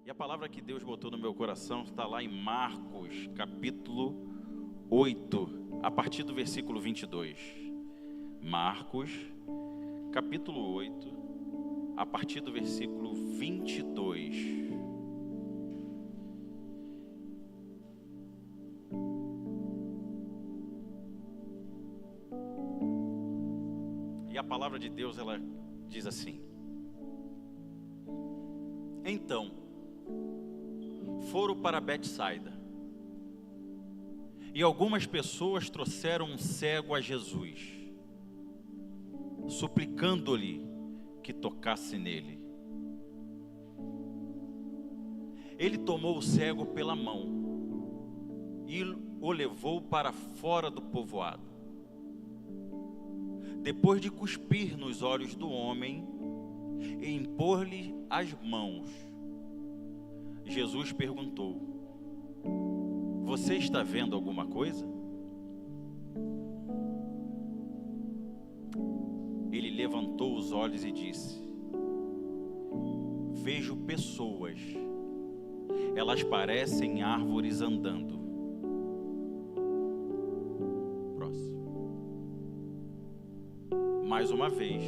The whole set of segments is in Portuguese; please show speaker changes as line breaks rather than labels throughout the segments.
E a palavra que Deus botou no meu coração está lá em Marcos, capítulo 8, a partir do versículo 22. Marcos, capítulo 8, a partir do versículo 22. E a palavra de Deus, ela diz assim: Então, foram para Betsaida, e algumas pessoas trouxeram um cego a Jesus, suplicando-lhe que tocasse nele. Ele tomou o cego pela mão e o levou para fora do povoado. Depois de cuspir nos olhos do homem e impor-lhe as mãos, Jesus perguntou: Você está vendo alguma coisa? Ele levantou os olhos e disse: Vejo pessoas, elas parecem árvores andando. Próximo. Mais uma vez,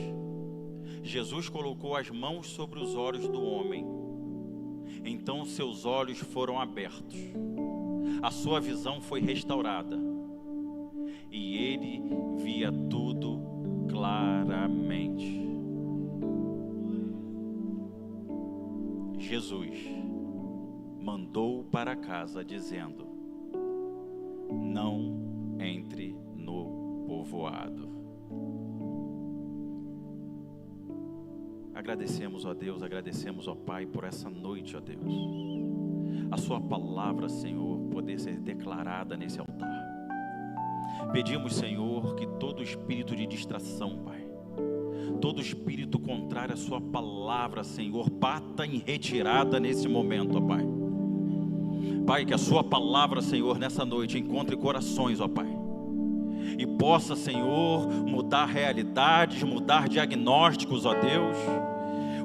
Jesus colocou as mãos sobre os olhos do homem. Então seus olhos foram abertos, a sua visão foi restaurada, e ele via tudo claramente. Jesus mandou para casa dizendo: Não entre no povoado. Agradecemos, ó Deus, agradecemos, ó Pai, por essa noite, ó Deus. A sua palavra, Senhor, poder ser declarada nesse altar. Pedimos, Senhor, que todo espírito de distração, Pai, todo espírito contrário à sua palavra, Senhor, bata em retirada nesse momento, ó Pai. Pai, que a sua palavra, Senhor, nessa noite encontre corações, ó Pai, e possa, Senhor, mudar realidades, mudar diagnósticos, ó Deus.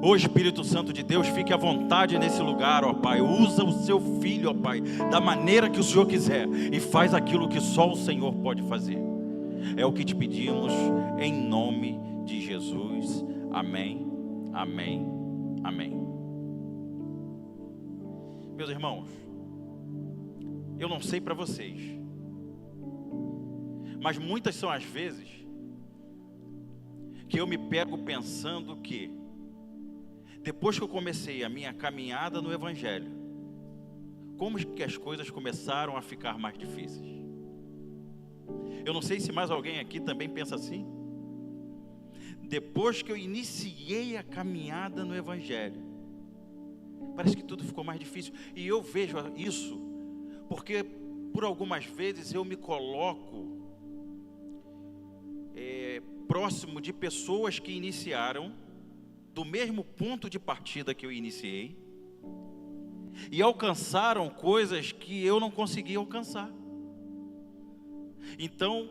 Ô Espírito Santo de Deus, fique à vontade nesse lugar, ó Pai. Usa o seu filho, ó Pai, da maneira que o Senhor quiser, e faz aquilo que só o Senhor pode fazer. É o que te pedimos em nome de Jesus. Amém, amém, amém. Meus irmãos, eu não sei para vocês, mas muitas são as vezes que eu me pego pensando que, depois que eu comecei a minha caminhada no Evangelho, como que as coisas começaram a ficar mais difíceis? Eu não sei se mais alguém aqui também pensa assim. Depois que eu iniciei a caminhada no Evangelho, parece que tudo ficou mais difícil. E eu vejo isso porque por algumas vezes eu me coloco próximo de pessoas que iniciaram do mesmo ponto de partida que eu iniciei e alcançaram coisas que eu não consegui alcançar. Então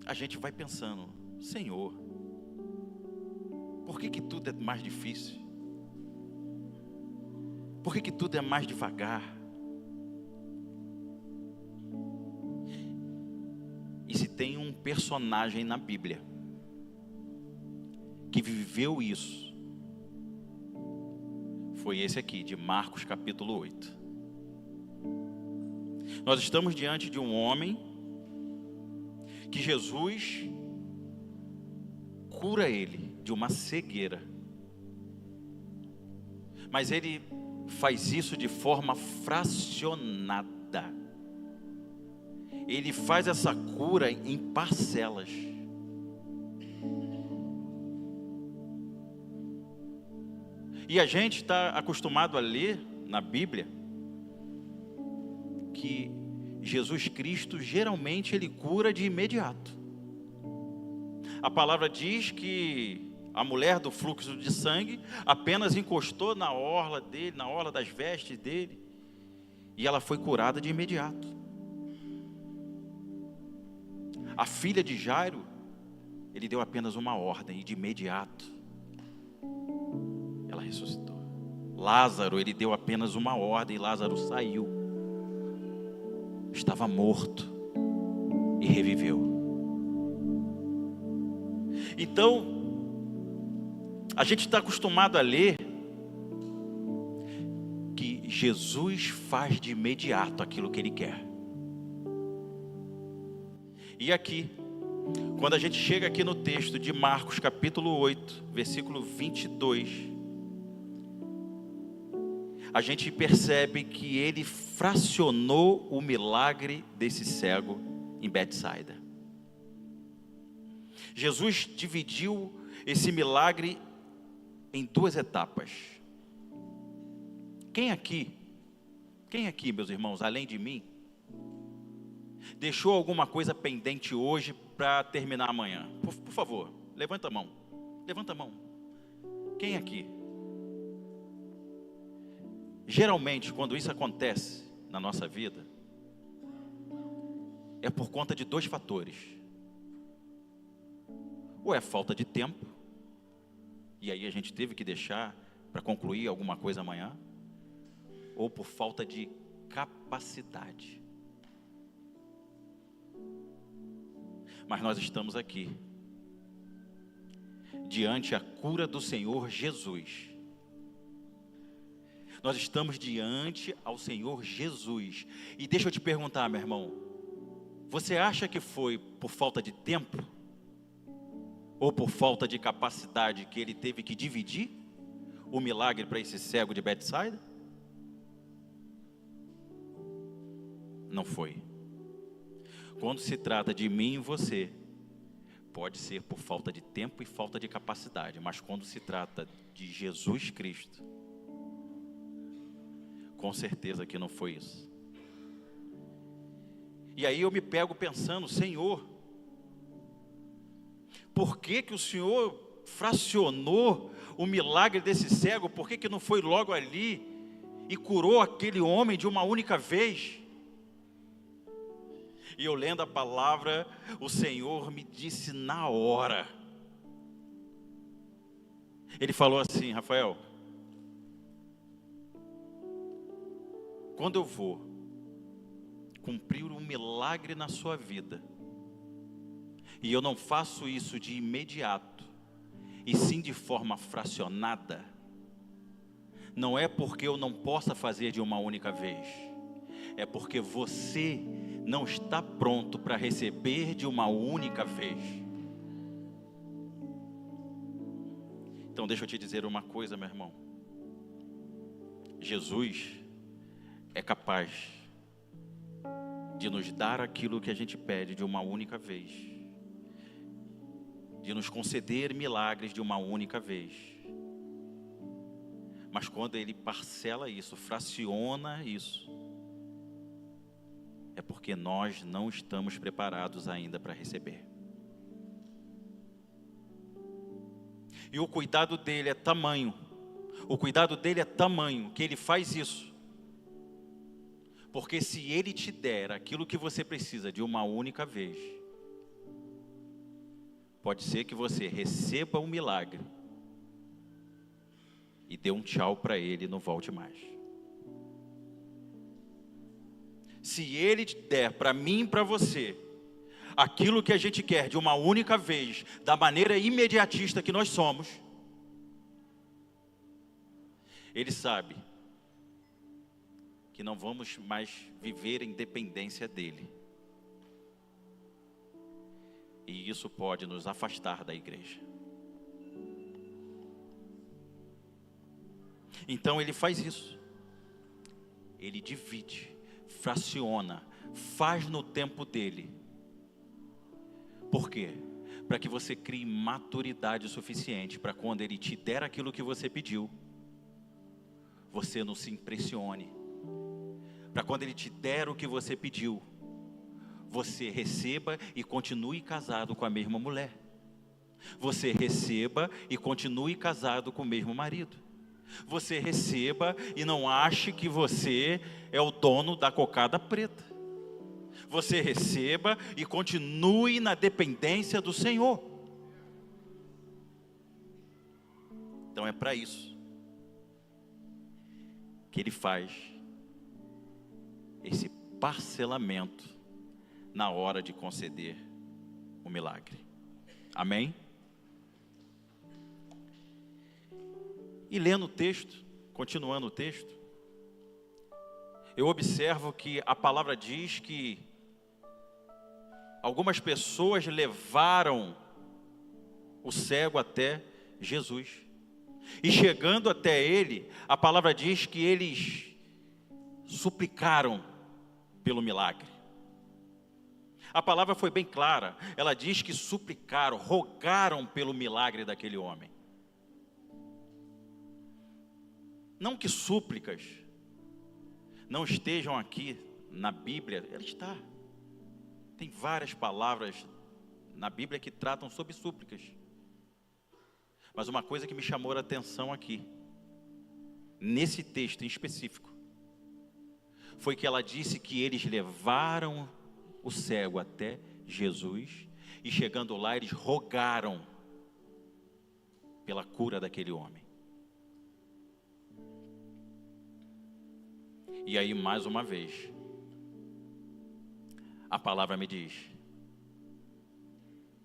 a gente vai pensando: Senhor, por que tudo é mais difícil? Por que tudo é mais devagar? E se tem um personagem na Bíblia que viveu isso, foi esse aqui, de Marcos capítulo 8. Nós estamos diante de um homem que Jesus cura ele de uma cegueira, mas ele faz isso de forma fracionada. Ele faz essa cura em parcelas. E a gente está acostumado a ler na Bíblia que Jesus Cristo geralmente ele cura de imediato. A palavra diz que a mulher do fluxo de sangue apenas encostou na orla dele, na orla das vestes dele, e ela foi curada de imediato. A filha de Jairo, ele deu apenas uma ordem e de imediato ela ressuscitou. Lázaro, ele deu apenas uma ordem e Lázaro saiu. Estava morto e reviveu. Então, a gente está acostumado a ler que Jesus faz de imediato aquilo que Ele quer. E aqui, quando a gente chega aqui no texto de Marcos capítulo 8, versículo 22, a gente percebe que Ele fracionou o milagre desse cego em Betsaida. Jesus dividiu esse milagre em duas etapas. Quem aqui, meus irmãos, além de mim, deixou alguma coisa pendente hoje para terminar amanhã? Por favor, levanta a mão. Levanta a mão. Quem aqui? Geralmente, quando isso acontece na nossa vida, é por conta de dois fatores. Ou é falta de tempo, e aí a gente teve que deixar para concluir alguma coisa amanhã, ou por falta de capacidade. Mas nós estamos aqui, diante a cura do Senhor Jesus. Nós estamos diante ao Senhor Jesus. E deixa eu te perguntar, meu irmão, você acha que foi por falta de tempo? Ou por falta de capacidade que Ele teve que dividir o milagre para esse cego de Betsaida? Não foi. Quando se trata de mim e você, pode ser por falta de tempo e falta de capacidade, mas quando se trata de Jesus Cristo, com certeza que não foi isso. E aí eu me pego pensando, Senhor, por que que o Senhor fracionou o milagre desse cego? Por que que não foi logo ali e curou aquele homem de uma única vez? E eu lendo a palavra, o Senhor me disse na hora. Ele falou assim, Rafael, quando eu vou cumprir um milagre na sua vida, e eu não faço isso de imediato, e sim de forma fracionada, não é porque eu não possa fazer de uma única vez, é porque você não está pronto para receber de uma única vez. Então deixa eu te dizer uma coisa, meu irmão. Jesus é capaz de nos dar aquilo que a gente pede de uma única vez, de nos conceder milagres de uma única vez. Mas quando Ele parcela isso, fraciona isso, é porque nós não estamos preparados ainda para receber. E o cuidado dele é tamanho, que Ele faz isso. Porque se Ele te der aquilo que você precisa de uma única vez, pode ser que você receba um milagre e dê um tchau para Ele e não volte mais. Se Ele te der para mim e para você aquilo que a gente quer de uma única vez, da maneira imediatista que nós somos, Ele sabe que não vamos mais viver em dependência dEle. E isso pode nos afastar da igreja. Então Ele faz isso. Ele divide, fraciona, faz no tempo dEle. Por quê? Para que você crie maturidade suficiente para quando Ele te der aquilo que você pediu, você não se impressione. Para quando Ele te der o que você pediu, você receba e continue casado com a mesma mulher. Você receba e continue casado com o mesmo marido. Você receba e não ache que você é o dono da cocada preta. Você receba e continue na dependência do Senhor. Então é para isso que Ele faz esse parcelamento na hora de conceder o milagre. Amém? E lendo o texto, continuando o texto, eu observo que a palavra diz que algumas pessoas levaram o cego até Jesus. E chegando até ele, a palavra diz que eles suplicaram pelo milagre. A palavra foi bem clara, ela diz que suplicaram, rogaram pelo milagre daquele homem. Não que súplicas não estejam aqui na Bíblia, ela está. Tem várias palavras na Bíblia que tratam sobre súplicas. Mas uma coisa que me chamou a atenção aqui, nesse texto em específico, foi que ela disse que eles levaram o cego até Jesus e chegando lá eles rogaram pela cura daquele homem. E aí mais uma vez, a palavra me diz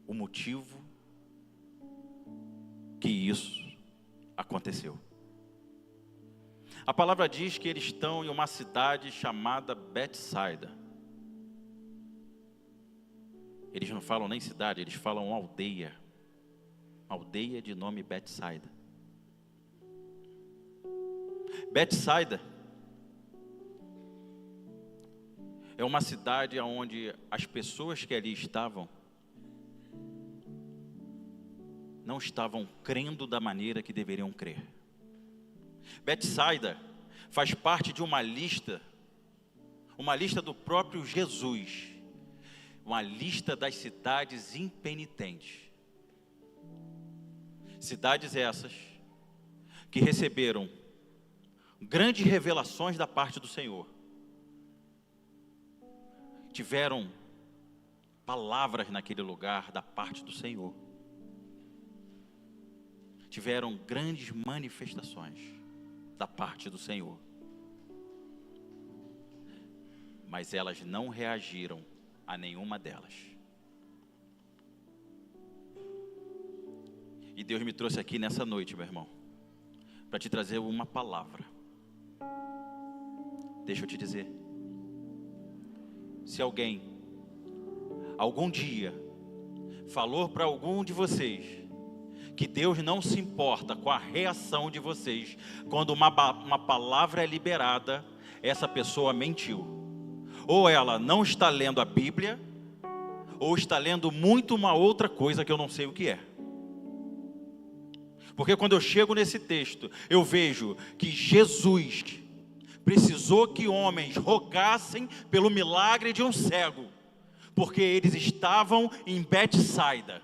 o motivo que isso aconteceu. A palavra diz que eles estão em uma cidade chamada Betsaida. Eles não falam nem cidade, eles falam aldeia. Aldeia de nome Betsaida. Betsaida é uma cidade onde as pessoas que ali estavam não estavam crendo da maneira que deveriam crer. Betsaida faz parte de uma lista do próprio Jesus, uma lista das cidades impenitentes. Cidades essas que receberam grandes revelações da parte do Senhor, tiveram palavras naquele lugar da parte do Senhor, tiveram grandes manifestações da parte do Senhor, mas elas não reagiram a nenhuma delas. E Deus me trouxe aqui nessa noite, meu irmão, para te trazer uma palavra. Deixa eu te dizer, se alguém, algum dia, falou para algum de vocês que Deus não se importa com a reação de vocês quando uma palavra é liberada, essa pessoa mentiu. Ou ela não está lendo a Bíblia, ou está lendo muito uma outra coisa que eu não sei o que é. Porque quando eu chego nesse texto, eu vejo que Jesus precisou que homens rogassem pelo milagre de um cego, porque eles estavam em Betsaida,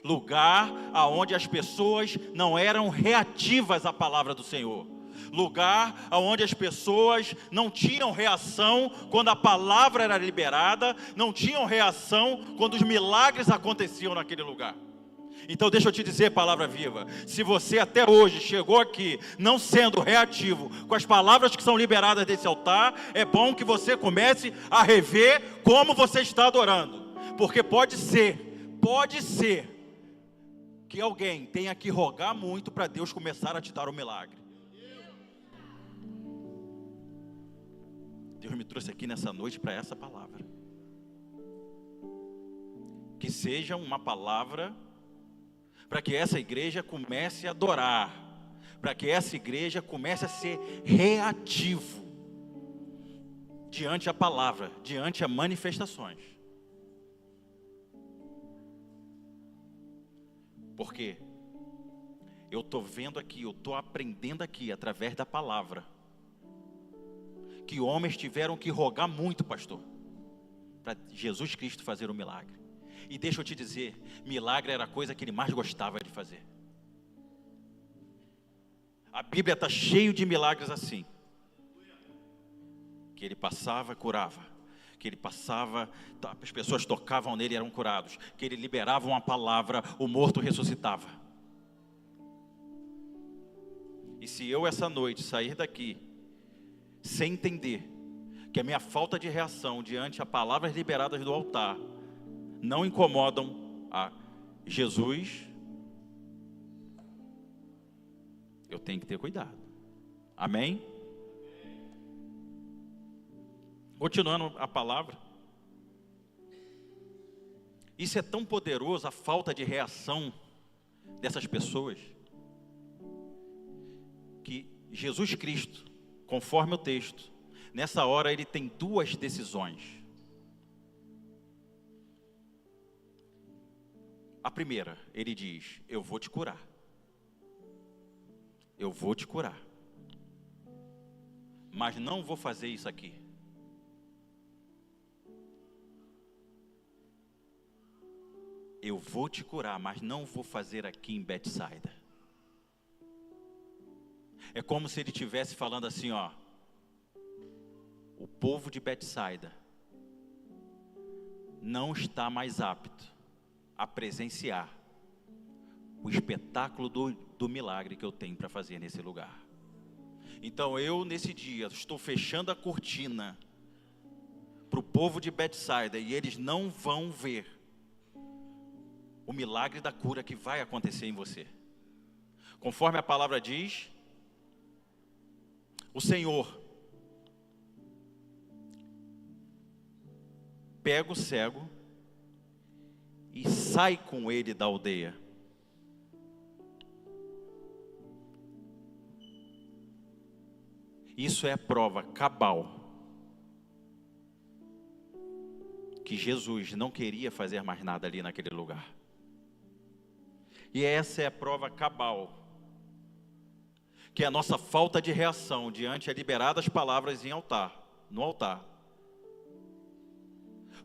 lugar aonde as pessoas não eram reativas à palavra do Senhor, lugar aonde as pessoas não tinham reação quando a palavra era liberada, não tinham reação quando os milagres aconteciam naquele lugar. Então deixa eu te dizer, palavra viva, se você até hoje chegou aqui não sendo reativo com as palavras que são liberadas desse altar, é bom que você comece a rever como você está adorando, porque pode ser que alguém tenha que rogar muito para Deus começar a te dar o milagre. Deus me trouxe aqui nessa noite para essa palavra, que seja uma palavra para que essa igreja comece a adorar, para que essa igreja comece a ser reativo diante a palavra, diante a manifestações. Porque eu estou vendo aqui, eu estou aprendendo aqui através da palavra, que homens tiveram que rogar muito, pastor, para Jesus Cristo fazer o milagre. E deixa eu te dizer, milagre era a coisa que ele mais gostava de fazer. A Bíblia está cheia de milagres assim, que ele passava, curava, que ele passava, as pessoas tocavam nele e eram curados, que ele liberava uma palavra, o morto ressuscitava. E se eu essa noite sair daqui sem entender que a minha falta de reação diante a palavras liberadas do altar não incomodam a Jesus, eu tenho que ter cuidado. Amém? Continuando a palavra. Isso é tão poderoso, a falta de reação dessas pessoas, que Jesus Cristo, conforme o texto, nessa hora ele tem duas decisões. A primeira, ele diz: eu vou te curar. Eu vou te curar. Mas não vou fazer isso aqui. Eu vou te curar, mas não vou fazer aqui em Betsaida. É como se ele estivesse falando assim, ó: o povo de Betsaida não está mais apto a presenciar o espetáculo do milagre que eu tenho para fazer nesse lugar. Então eu, nesse dia, estou fechando a cortina para o povo de Betsaida, e eles não vão ver o milagre da cura que vai acontecer em você. Conforme a palavra diz, o Senhor pega o cego e sai com ele da aldeia. Isso é a prova cabal que Jesus não queria fazer mais nada ali naquele lugar. E essa é a prova cabal que a nossa falta de reação diante as liberadas palavras no altar,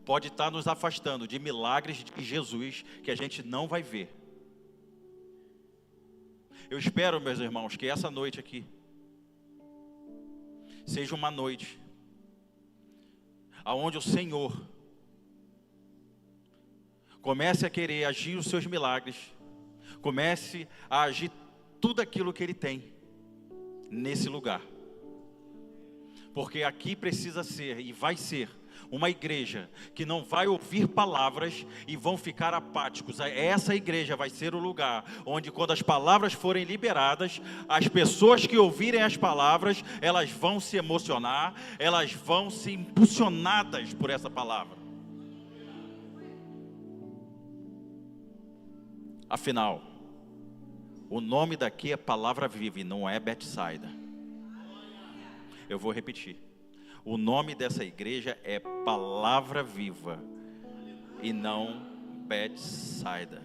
pode estar nos afastando de milagres de Jesus que a gente não vai ver. Eu espero, meus irmãos, que essa noite aqui seja uma noite aonde o Senhor comece a querer agir os seus milagres, comece a agir tudo aquilo que Ele tem nesse lugar. Porque aqui precisa ser e vai ser uma igreja que não vai ouvir palavras e vão ficar apáticos. Essa igreja vai ser o lugar onde, quando as palavras forem liberadas, as pessoas que ouvirem as palavras, elas vão se emocionar, elas vão ser impulsionadas por essa palavra. Afinal, o nome daqui é Palavra Viva e não é Betsaida. Eu vou repetir. O nome dessa igreja é Palavra Viva e não Betsaida.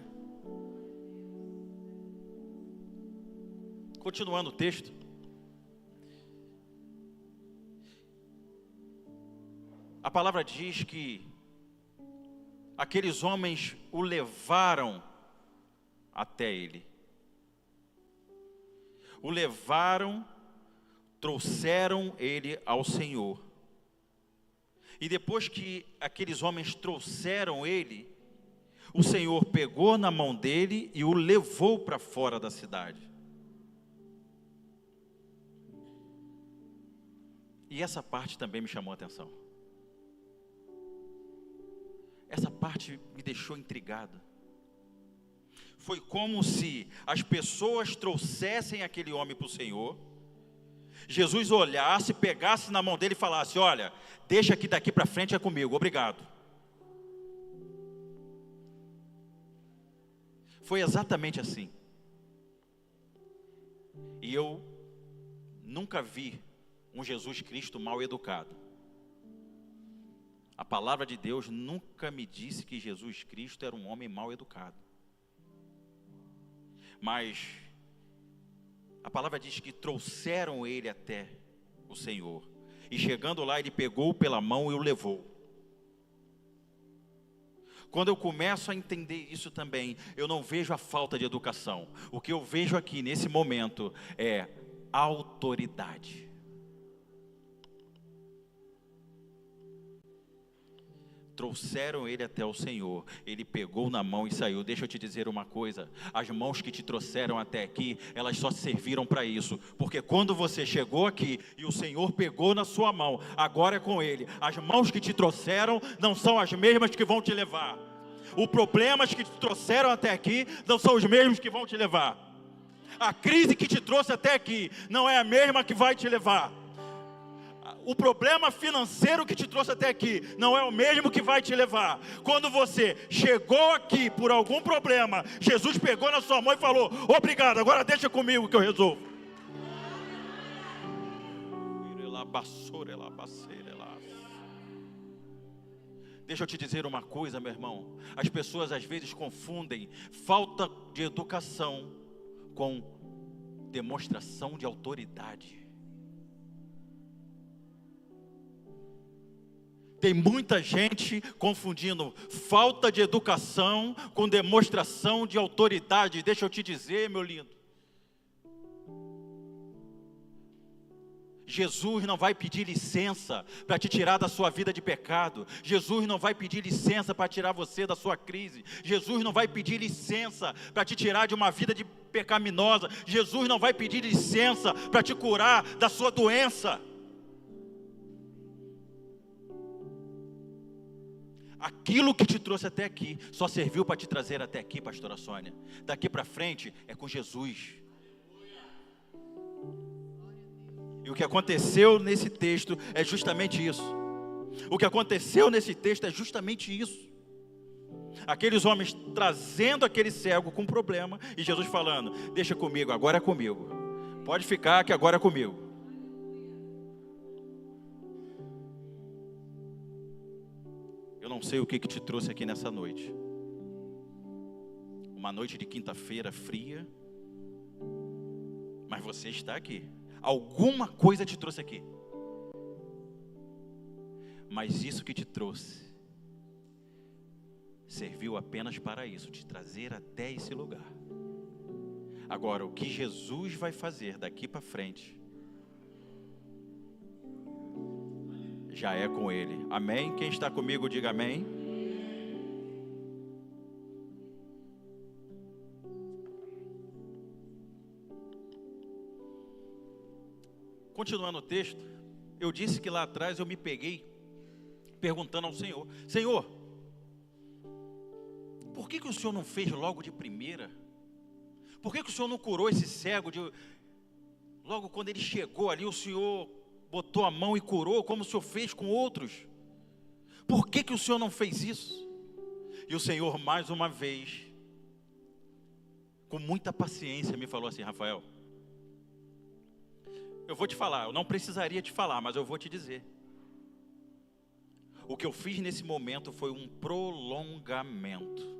Continuando o texto. A palavra diz que aqueles homens o levaram até ele. O levaram, trouxeram ele ao Senhor. E depois que aqueles homens trouxeram ele, o Senhor pegou na mão dele e o levou para fora da cidade. E essa parte também me chamou a atenção. Essa parte me deixou intrigado. Foi como se as pessoas trouxessem aquele homem para o Senhor, Jesus olhasse, pegasse na mão dele e falasse: olha, deixa que daqui para frente é comigo, obrigado. Foi exatamente assim. E eu nunca vi um Jesus Cristo mal educado. A palavra de Deus nunca me disse que Jesus Cristo era um homem mal educado. Mas a palavra diz que trouxeram ele até o Senhor. E chegando lá, ele pegou pela mão e o levou. Quando eu começo a entender isso também, eu não vejo a falta de educação. O que eu vejo aqui nesse momento é autoridade. trouxeram ele até o Senhor, ele pegou na mão e saiu. Deixa eu te dizer uma coisa, as mãos que te trouxeram até aqui, elas só serviram para isso, porque quando você chegou aqui, e o Senhor pegou na sua mão, agora é com ele. As mãos que te trouxeram, não são as mesmas que vão te levar. Os problemas que te trouxeram até aqui, não são os mesmos que vão te levar. A crise que te trouxe até aqui, não é a mesma que vai te levar. O problema financeiro que te trouxe até aqui não é o mesmo que vai te levar. Quando você chegou aqui por algum problema, Jesus pegou na sua mão e falou: obrigado, agora deixa comigo que eu resolvo. Deixa eu te dizer uma coisa, meu irmão. As pessoas às vezes confundem falta de educação com demonstração de autoridade. Tem muita gente confundindo falta de educação com demonstração de autoridade. Deixa eu te dizer, meu lindo, Jesus não vai pedir licença para te tirar da sua vida de pecado. Jesus não vai pedir licença para tirar você da sua crise. Jesus não vai pedir licença para te tirar de uma vida de pecaminosa. Jesus não vai pedir licença para te curar da sua doença. Aquilo que te trouxe até aqui só serviu para te trazer até aqui, pastora Sônia. Daqui para frente é com Jesus. E o que aconteceu nesse texto é justamente isso. O que aconteceu nesse texto é justamente isso. Aqueles homens trazendo aquele cego com problema e Jesus falando: deixa comigo, agora é comigo. Pode ficar que agora é comigo. Eu não sei o que te trouxe aqui nessa noite. Uma noite de quinta-feira fria. Mas você está aqui. Alguma coisa te trouxe aqui. Mas isso que te trouxe serviu apenas para isso, te trazer até esse lugar. Agora, o que Jesus vai fazer daqui para frente já é com Ele. Amém? Quem está comigo, diga amém. Continuando o texto, eu disse que lá atrás eu me peguei perguntando ao Senhor: Senhor, por que o Senhor não fez logo de primeira? Por que o Senhor não curou esse cego logo quando ele chegou ali, o Senhor botou a mão e curou, como o Senhor fez com outros? Por que o Senhor não fez isso? E o Senhor, mais uma vez, com muita paciência, me falou assim: Rafael, eu vou te falar, eu não precisaria te falar, mas eu vou te dizer. O que eu fiz nesse momento foi um prolongamento.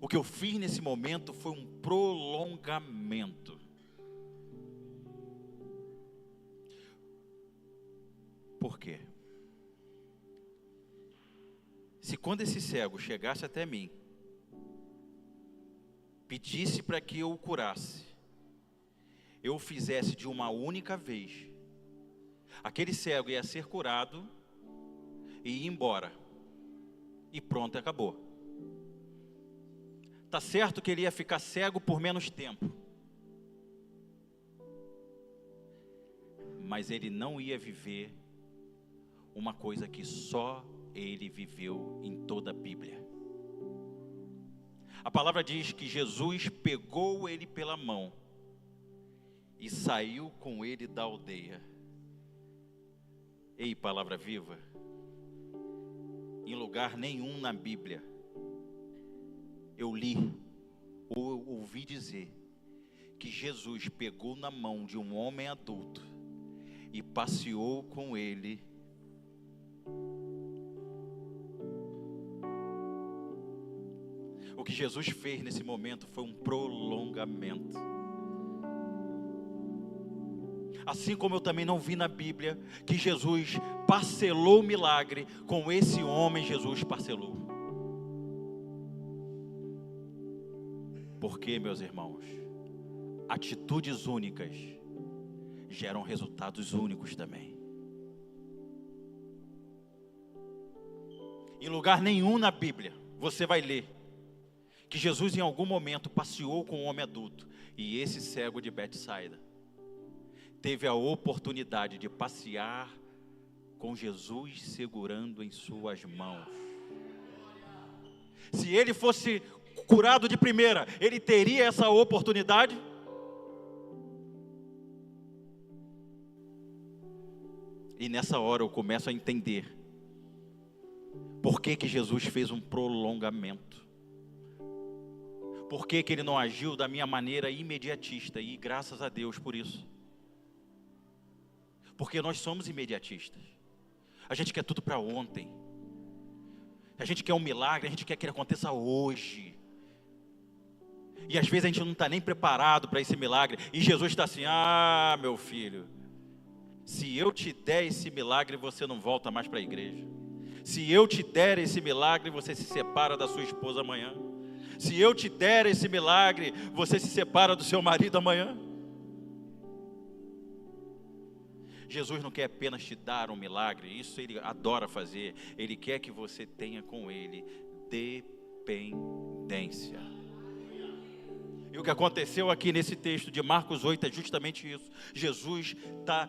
O que eu fiz nesse momento foi um prolongamento. Por quê? Se quando esse cego chegasse até mim, pedisse para que eu o curasse, eu o fizesse de uma única vez, aquele cego ia ser curado e ia embora. E pronto, acabou. Tá certo que ele ia ficar cego por menos tempo, mas ele não ia viver uma coisa que só ele viveu em toda a Bíblia. A palavra diz que Jesus pegou ele pela mão e saiu com ele da aldeia. Ei, palavra viva, em lugar nenhum na Bíblia eu li ou ouvi dizer que Jesus pegou na mão de um homem adulto e passeou com ele. O que Jesus fez nesse momento foi um prolongamento. Assim como eu também não vi na Bíblia que Jesus parcelou o milagre, com esse homem Jesus parcelou. Porque, meus irmãos, atitudes únicas geram resultados únicos também. Em lugar nenhum na Bíblia você vai ler que Jesus em algum momento passeou com um homem adulto e esse cego de Betsaida teve a oportunidade de passear com Jesus segurando em suas mãos. Se ele fosse curado de primeira, ele teria essa oportunidade? E nessa hora eu começo a entender por que que Jesus fez um prolongamento. Por que que ele não agiu da minha maneira imediatista? E graças a Deus por isso. Porque nós somos imediatistas. A gente quer tudo para ontem. A gente quer um milagre, a gente quer que ele aconteça hoje. E às vezes a gente não está nem preparado para esse milagre. E Jesus está assim, ah, meu filho, se eu te der esse milagre, você não volta mais para a igreja. Se eu te der esse milagre, você se separa da sua esposa amanhã. Se eu te der esse milagre, você se separa do seu marido amanhã. Jesus não quer apenas te dar um milagre, isso ele adora fazer. Ele quer que você tenha com ele dependência. E o que aconteceu aqui nesse texto de Marcos 8 é justamente isso. Jesus está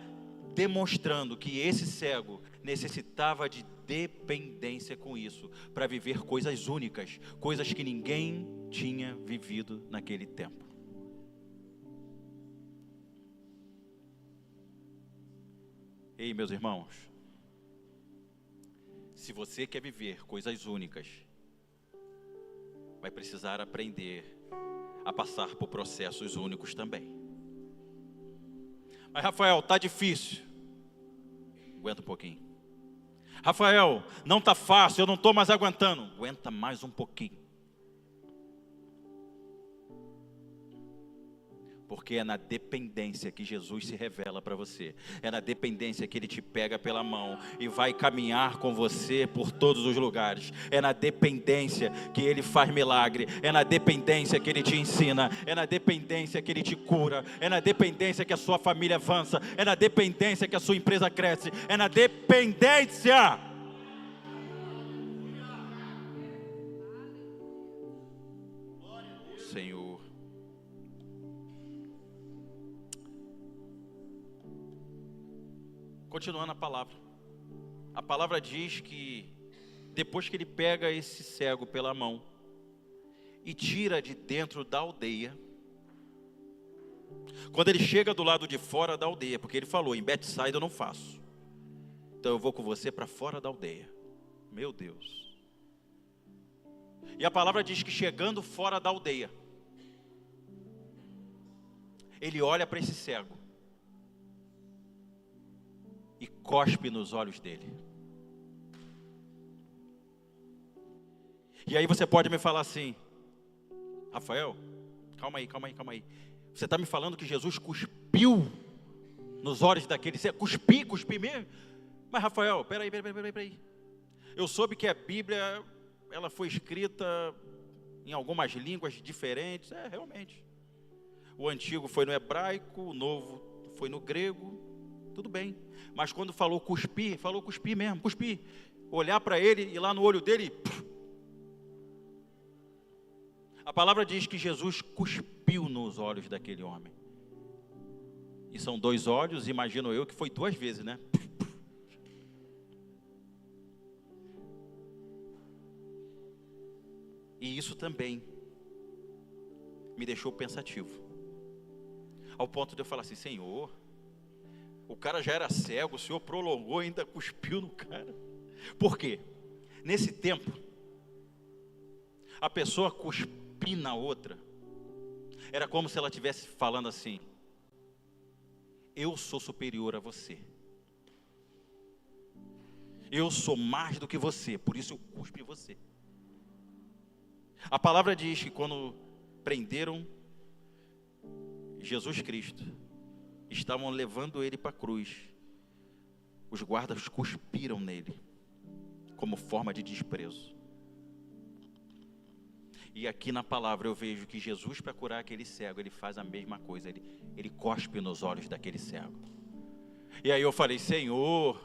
demonstrando que esse cego necessitava de dependência com isso, para viver coisas únicas, coisas que ninguém tinha vivido naquele tempo. Ei, meus irmãos, se você quer viver coisas únicas, vai precisar aprender a passar por processos únicos também. Mas Rafael, está difícil. Aguenta um pouquinho. Rafael, não está fácil, eu não estou mais aguentando. Aguenta mais um pouquinho. Porque é na dependência que Jesus se revela para você. É na dependência que Ele te pega pela mão e vai caminhar com você por todos os lugares. É na dependência que Ele faz milagre. É na dependência que Ele te ensina. É na dependência que Ele te cura. É na dependência que a sua família avança. É na dependência que a sua empresa cresce. É na dependência. Senhor. Continuando a palavra diz que depois que ele pega esse cego pela mão e tira de dentro da aldeia, quando ele chega do lado de fora da aldeia, porque ele falou, em Betsaida eu não faço, então eu vou com você para fora da aldeia. Meu Deus. E a palavra diz que chegando fora da aldeia, ele olha para esse cego e cospe nos olhos dele. E aí você pode me falar assim, Rafael, calma aí. Você está me falando que Jesus cuspiu nos olhos daquele cego? Cuspi mesmo? Mas Rafael, peraí. Eu soube que a Bíblia, ela foi escrita em algumas línguas diferentes. Realmente. O antigo foi no hebraico, o novo foi no grego. Tudo bem, mas quando falou cuspir mesmo, cuspir. Olhar para ele e lá no olho dele, a palavra diz que Jesus cuspiu nos olhos daquele homem. E são 2 olhos, imagino eu que foi 2 vezes, né? E isso também me deixou pensativo, ao ponto de eu falar assim, Senhor, o cara já era cego, o Senhor prolongou e ainda cuspiu no cara. Por quê? Nesse tempo, a pessoa cuspir na outra, era como se ela estivesse falando assim, eu sou superior a você. Eu sou mais do que você, por isso eu cuspo em você. A palavra diz que quando prenderam Jesus Cristo, estavam levando ele para a cruz, os guardas cuspiram nele, como forma de desprezo. E aqui na palavra eu vejo que Jesus, para curar aquele cego, ele faz a mesma coisa, ele cospe nos olhos daquele cego. E aí eu falei, Senhor,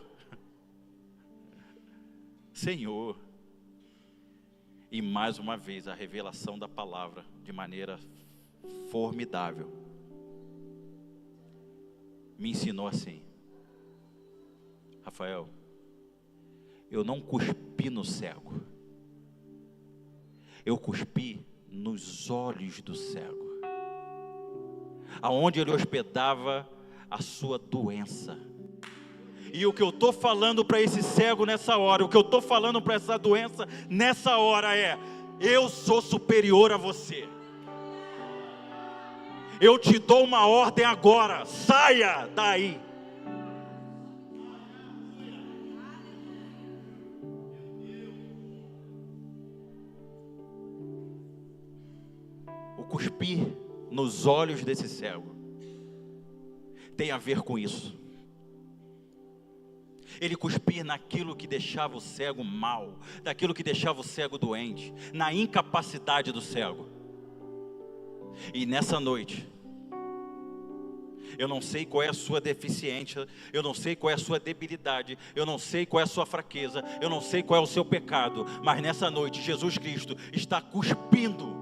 E mais uma vez a revelação da palavra de maneira formidável me ensinou assim: Rafael, eu não cuspi no cego, eu cuspi nos olhos do cego, aonde ele hospedava a sua doença. E o que eu estou falando para esse cego nessa hora, o que eu estou falando para essa doença nessa hora é: eu sou superior a você. Eu te dou uma ordem agora, saia daí. O cuspir nos olhos desse cego tem a ver com isso. Ele cuspir naquilo que deixava o cego mal, daquilo que deixava o cego doente, na incapacidade do cego. E nessa noite, eu não sei qual é a sua deficiência, eu não sei qual é a sua debilidade, eu não sei qual é a sua fraqueza, eu não sei qual é o seu pecado, mas nessa noite Jesus Cristo está cuspindo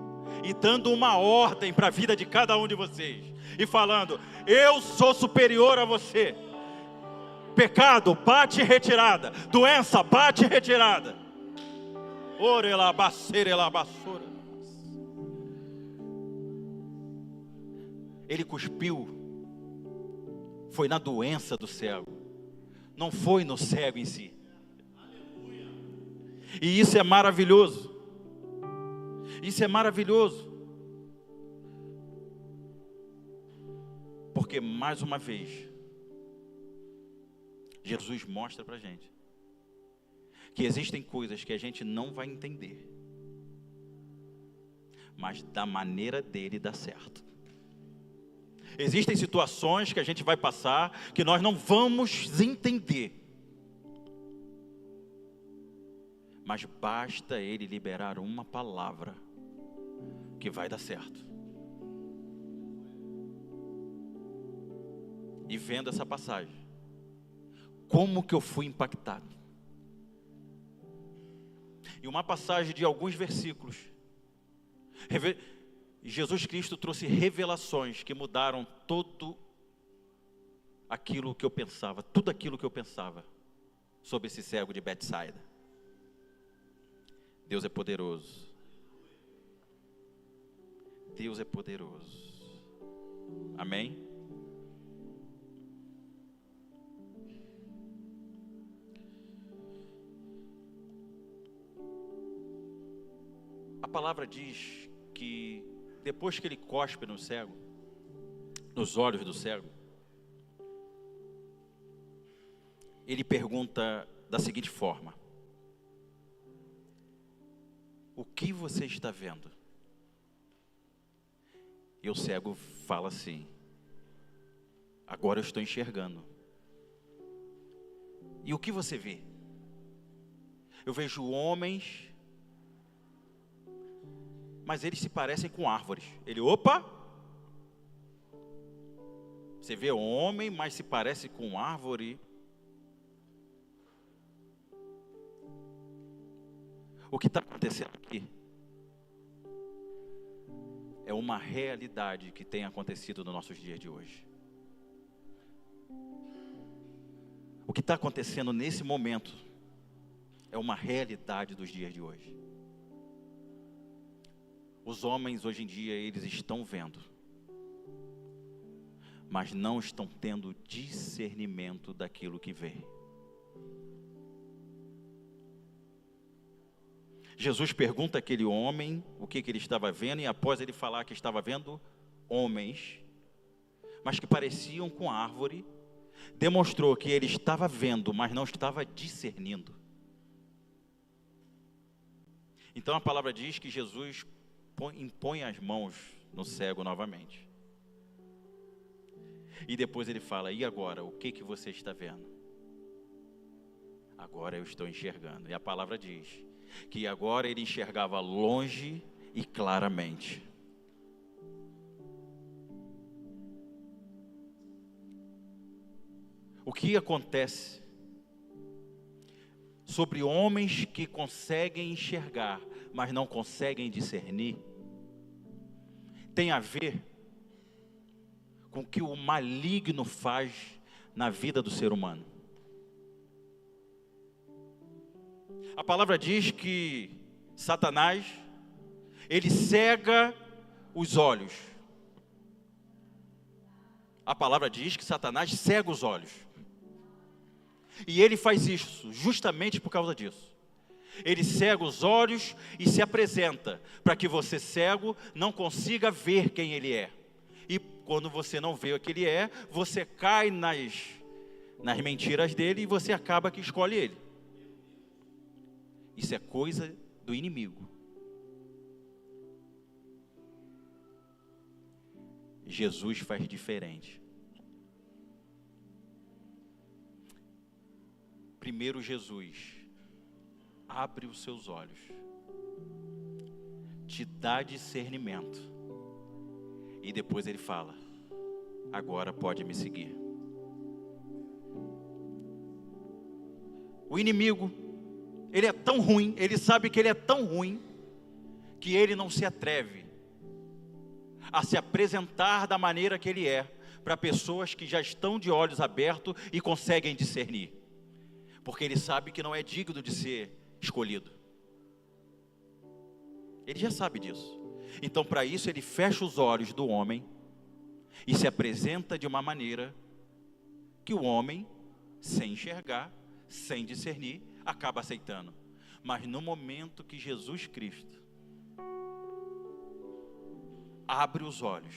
e dando uma ordem para a vida de cada um de vocês, e falando: eu sou superior a você. Pecado, bate retirada. Doença, bate retirada. Ele cuspiu, foi na doença do cego, não foi no cego em si. E isso é maravilhoso. Isso é maravilhoso. Porque mais uma vez Jesus mostra para a gente que existem coisas que a gente não vai entender, mas da maneira dele dá certo. Existem situações que a gente vai passar que nós não vamos entender, mas basta ele liberar uma palavra que vai dar certo. E vendo essa passagem, como que eu fui impactado? E uma passagem de alguns versículos, Jesus Cristo trouxe revelações que mudaram tudo aquilo que eu pensava sobre esse cego de Betsaida. Deus é poderoso. Deus é poderoso. Amém? A palavra diz que depois que ele cospe no cego, nos olhos do cego, ele pergunta da seguinte forma: o que você está vendo? E o cego fala assim: agora eu estou enxergando. E o que você vê? Eu vejo homens, mas eles se parecem com árvores. Ele, opa! Você vê homem, mas se parece com árvore. O que está acontecendo aqui é uma realidade que tem acontecido nos nossos dias de hoje. O que está acontecendo nesse momento é uma realidade dos dias de hoje. Os homens hoje em dia, eles estão vendo, mas não estão tendo discernimento daquilo que vê. Jesus pergunta àquele homem o que ele estava vendo, e após ele falar que estava vendo homens, mas que pareciam com árvore, demonstrou que ele estava vendo, mas não estava discernindo. Então a palavra diz que Jesus impõe as mãos no cego novamente. E depois ele fala: e agora, o que você está vendo? Agora eu estou enxergando. E a palavra diz que agora ele enxergava longe e claramente. O que acontece sobre homens que conseguem enxergar, mas não conseguem discernir, tem a ver com o que o maligno faz na vida do ser humano. A palavra diz que Satanás, ele cega os olhos. A palavra diz que Satanás cega os olhos. E ele faz isso justamente por causa disso. Ele cega os olhos e se apresenta para que você, cego, não consiga ver quem ele é. E quando você não vê o que ele é, você cai nas mentiras dele e você acaba que escolhe ele. Isso é coisa do inimigo. Jesus faz diferente. Primeiro, Jesus abre os seus olhos, te dá discernimento, e depois ele fala: agora pode me seguir. O inimigo, ele é tão ruim, ele sabe que ele é tão ruim, que ele não se atreve a se apresentar da maneira que ele é, para pessoas que já estão de olhos abertos e conseguem discernir, porque ele sabe que não é digno de ser escolhido. Ele já sabe disso. Então, para isso, ele fecha os olhos do homem e se apresenta de uma maneira que o homem, sem enxergar, sem discernir, acaba aceitando. Mas no momento que Jesus Cristo abre os olhos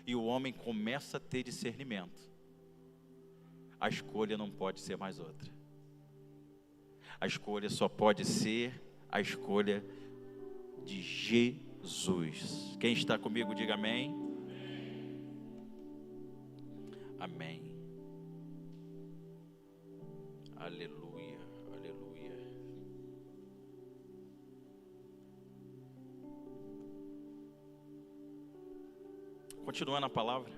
e o homem começa a ter discernimento, a escolha não pode ser mais outra. A escolha só pode ser a escolha de Jesus. Quem está comigo, diga amém. Amém. Aleluia, aleluia. Continuando a palavra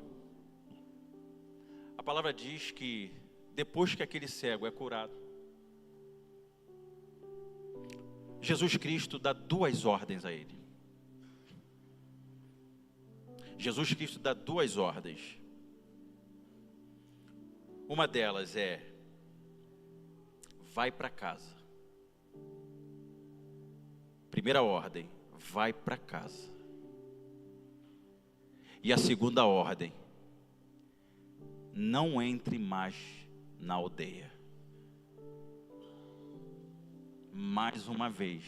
diz que depois que aquele cego é curado, Jesus Cristo dá duas ordens a ele. Jesus Cristo dá duas ordens. Uma delas é: vai para casa. Primeira ordem: vai para casa. E a segunda ordem: não entre mais na aldeia. Mais uma vez,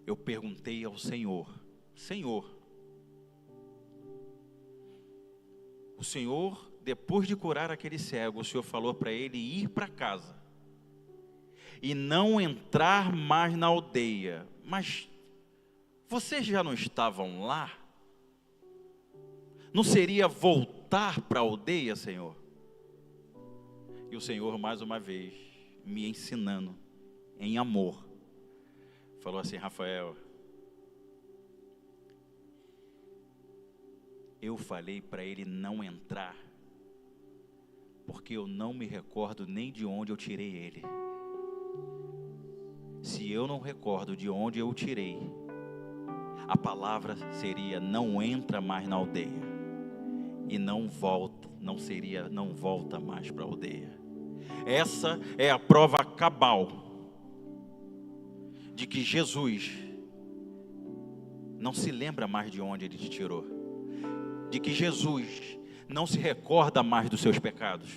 eu perguntei ao Senhor: Senhor, o Senhor, depois de curar aquele cego, o Senhor falou para ele ir para casa e não entrar mais na aldeia. Mas vocês já não estavam lá? Não seria voltar para a aldeia, Senhor? E o Senhor, mais uma vez, me ensinando em amor, falou assim: Rafael, eu falei para ele não entrar, porque eu não me recordo nem de onde eu tirei ele. Se eu não recordo de onde eu tirei, a palavra seria: não entra mais na aldeia. E não volta, não seria não volta mais para a aldeia. Essa é a prova cabal de que Jesus não se lembra mais de onde ele te tirou, de que Jesus não se recorda mais dos seus pecados,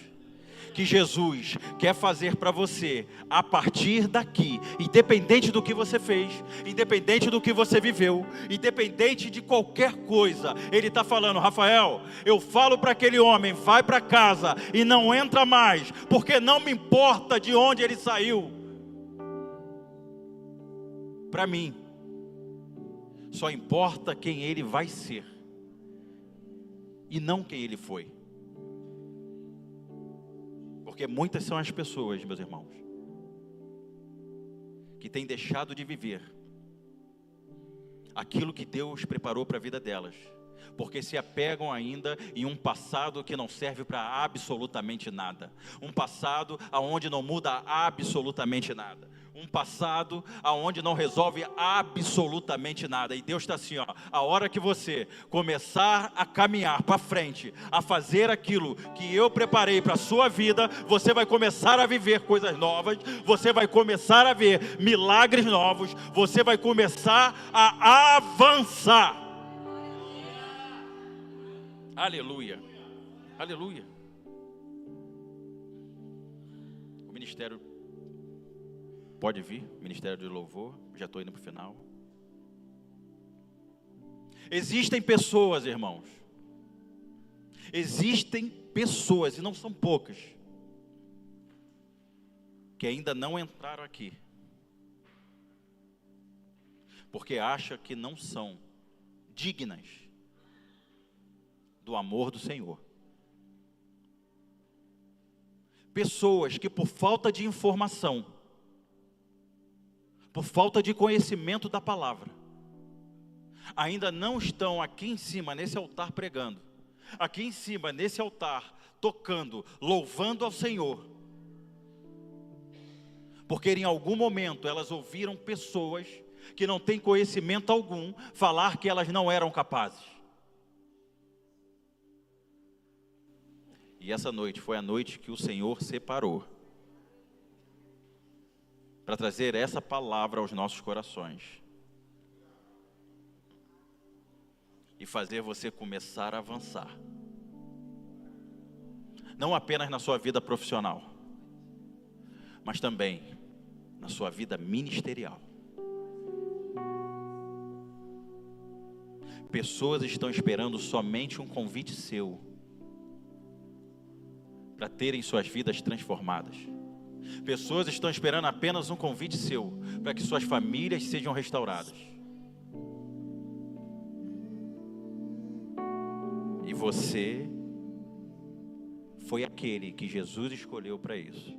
que Jesus quer fazer para você a partir daqui, independente do que você fez, independente do que você viveu, independente de qualquer coisa. Ele está falando: Rafael, eu falo para aquele homem, vai para casa e não entra mais, porque não me importa de onde ele saiu. Para mim, só importa quem ele vai ser e não quem ele foi. Porque muitas são as pessoas, meus irmãos, que têm deixado de viver aquilo que Deus preparou para a vida delas, porque se apegam ainda em um passado que não serve para absolutamente nada, um passado aonde não muda absolutamente nada, um passado aonde não resolve absolutamente nada. E Deus está assim, ó, a hora que você começar a caminhar para frente, a fazer aquilo que eu preparei para a sua vida, você vai começar a viver coisas novas, você vai começar a ver milagres novos, você vai começar a avançar. Aleluia, aleluia. O ministério pode vir, ministério de louvor, já estou indo para o final. Existem pessoas, irmãos, existem pessoas, e não são poucas, que ainda não entraram aqui, porque acham que não são dignas do amor do Senhor. Pessoas que por falta de informação, por falta de conhecimento da palavra, ainda não estão aqui em cima, nesse altar pregando, aqui em cima, nesse altar, tocando, louvando ao Senhor, porque em algum momento elas ouviram pessoas que não têm conhecimento algum falar que elas não eram capazes. E essa noite foi a noite que o Senhor separou para trazer essa palavra aos nossos corações e fazer você começar a avançar, não apenas na sua vida profissional, mas também na sua vida ministerial. Pessoas estão esperando somente um convite seu para terem suas vidas transformadas. Pessoas estão esperando apenas um convite seu para que suas famílias sejam restauradas. E você foi aquele que Jesus escolheu para isso.